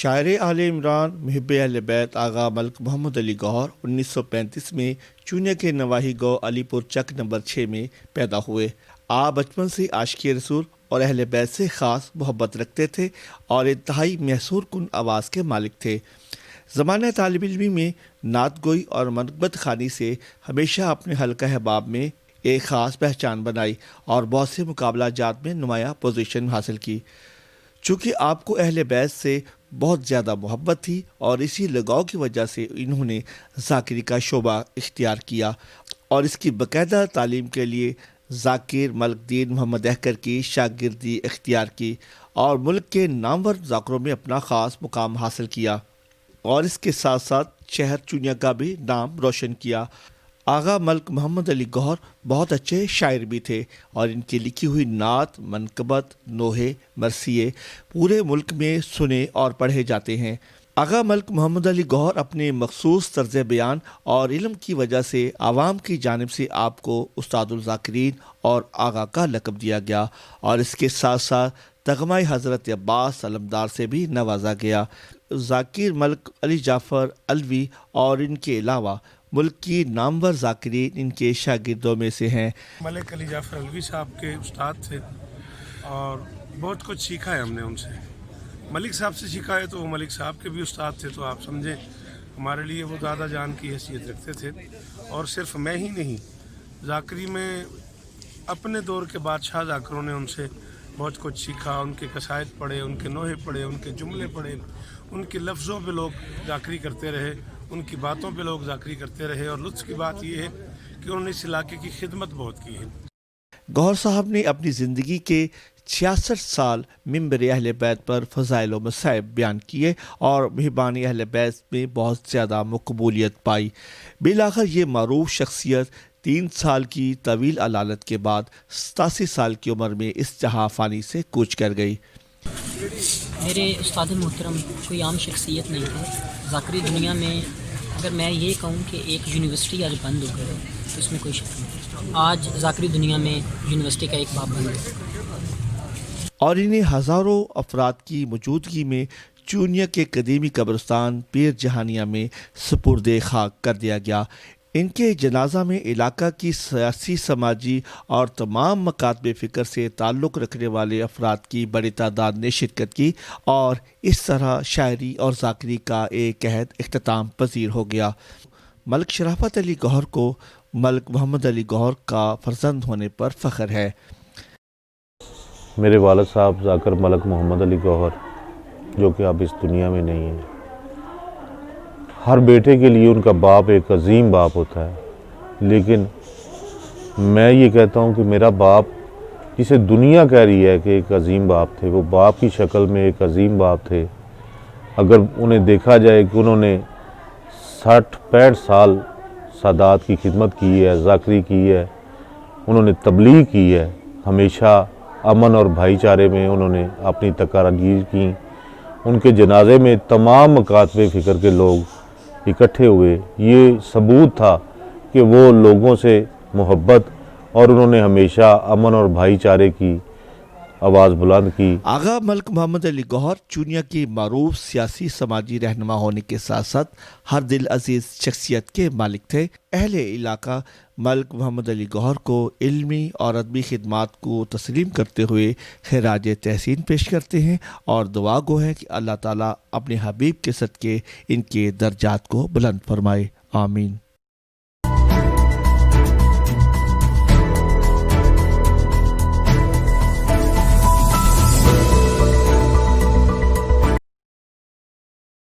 شاعر آل عمران محب اہل بیت آغا ملک محمد علی گوہر 1935 میں چونیا کے نواحی گو علی پور چک نمبر 6 میں پیدا ہوئے۔ آپ بچپن سے عاشق رسول اور اہل بیت سے خاص محبت رکھتے تھے اور انتہائی محصور کن آواز کے مالک تھے۔ زمانہ طالب علمی میں نعت گوئی اور منقبت خوانی سے ہمیشہ اپنے حلقہ احباب میں ایک خاص پہچان بنائی اور بہت سے مقابلہ جات میں نمایاں پوزیشن حاصل کی۔ چونکہ آپ کو اہل بیت سے بہت زیادہ محبت تھی اور اسی لگاؤ کی وجہ سے انہوں نے ذاکری کا شعبہ اختیار کیا اور اس کی باقاعدہ تعلیم کے لیے ذاکر ملک دین محمد احکر کی شاگردی اختیار کی اور ملک کے نامور ذاکروں میں اپنا خاص مقام حاصل کیا اور اس کے ساتھ ساتھ شہر چونیا کا بھی نام روشن کیا۔ آغا ملک محمد علی گوہر بہت اچھے شاعر بھی تھے اور ان کی لکھی ہوئی نعت، منقبت، نوحے، مرثیے پورے ملک میں سنے اور پڑھے جاتے ہیں۔ آغا ملک محمد علی گوہر اپنے مخصوص طرز بیان اور علم کی وجہ سے عوام کی جانب سے آپ کو استاد الذاکرین اور آغا کا لقب دیا گیا اور اس کے ساتھ ساتھ تغمہ حضرت عباس علمدار سے بھی نوازا گیا۔ ذاکر ملک علی جعفر علوی اور ان کے علاوہ ملک کی نامور ذاکرین ان کے شاگردوں میں سے ہیں۔ ملک علی جعفر علوی صاحب کے استاد تھے اور بہت کچھ سیکھا ہے ہم نے ان سے۔ ملک صاحب سے سیکھا ہے تو وہ ملک صاحب کے بھی استاد تھے، تو آپ سمجھیں ہمارے لیے وہ دادا جان کی حیثیت رکھتے تھے۔ اور صرف میں ہی نہیں، ذاکری میں اپنے دور کے بادشاہ ذاکروں نے ان سے بہت کچھ سیکھا، ان کے قصائد پڑھے، ان کے نوحے پڑھے، ان کے جملے پڑھے، ان کے لفظوں پہ لوگ ذاکری کرتے رہے، ان کی باتوں پہ لوگ ذاکری کرتے رہے۔ اور لطف کی بات یہ ہے کہ انہوں نے اس علاقے کی خدمت بہت کی ہے۔ گوہر صاحب نے اپنی زندگی کے 66 سال ممبر اہل بیت پر فضائل و مصائب بیان کیے اور مہربان اہل بیت میں بہت زیادہ مقبولیت پائی۔ بالآخر یہ معروف شخصیت 3 سال کی طویل علالت کے بعد 87 سال کی عمر میں اس جہاں فانی سے کوچ کر گئی۔ میرے استاد محترم کوئی عام شخصیت نہیں ہے ذاکری دنیا میں۔ اگر میں یہ کہوں کہ ایک یونیورسٹی آج بند ہو گئی تو اس میں کوئی شک نہیں، آج ذاکری دنیا میں یونیورسٹی کا ایک باب بند ہے اور انہیں ہزاروں افراد کی موجودگی میں چونیا کے قدیمی قبرستان پیر جہانیہ میں سپرد خاک کر دیا گیا۔ ان کے جنازہ میں علاقہ کی سیاسی، سماجی اور تمام مکاتب فکر سے تعلق رکھنے والے افراد کی بڑی تعداد نے شرکت کی اور اس طرح شاعری اور ذاکری کا ایک عہد اختتام پذیر ہو گیا۔ ملک شرافت علی گوہر کو ملک محمد علی گوہر کا فرزند ہونے پر فخر ہے۔ میرے والد صاحب ذاکر ملک محمد علی گوہر جو کہ اب اس دنیا میں نہیں ہیں، ہر بیٹے کے لیے ان کا باپ ایک عظیم باپ ہوتا ہے، لیکن میں یہ کہتا ہوں کہ میرا باپ جسے دنیا کہہ رہی ہے کہ ایک عظیم باپ تھے، وہ باپ کی شکل میں ایک عظیم باپ تھے۔ اگر انہیں دیکھا جائے کہ انہوں نے 60-65 سال سادات کی خدمت کی ہے، ذاکری کی ہے، انہوں نے تبلیغ کی ہے، ہمیشہ امن اور بھائی چارے میں انہوں نے اپنی تقاریر کی۔ ان کے جنازے میں تمام مکاتب فکر کے لوگ اکٹھے ہوئے۔ یہ ثبوت تھا کہ وہ لوگوں سے محبت اور انہوں نے ہمیشہ امن اور بھائی چارے کی آواز بلند کی۔ آغا ملک محمد علی گوہر چونیا کی معروف سیاسی سماجی رہنما ہونے کے ساتھ ساتھ ہر دل عزیز شخصیت کے مالک تھے۔ اہل علاقہ ملک محمد علی گوہر کو علمی اور ادبی خدمات کو تسلیم کرتے ہوئے خراج تحسین پیش کرتے ہیں اور دعا گو ہے کہ اللہ تعالیٰ اپنے حبیب کے صدقے ان کے درجات کو بلند فرمائے، آمین۔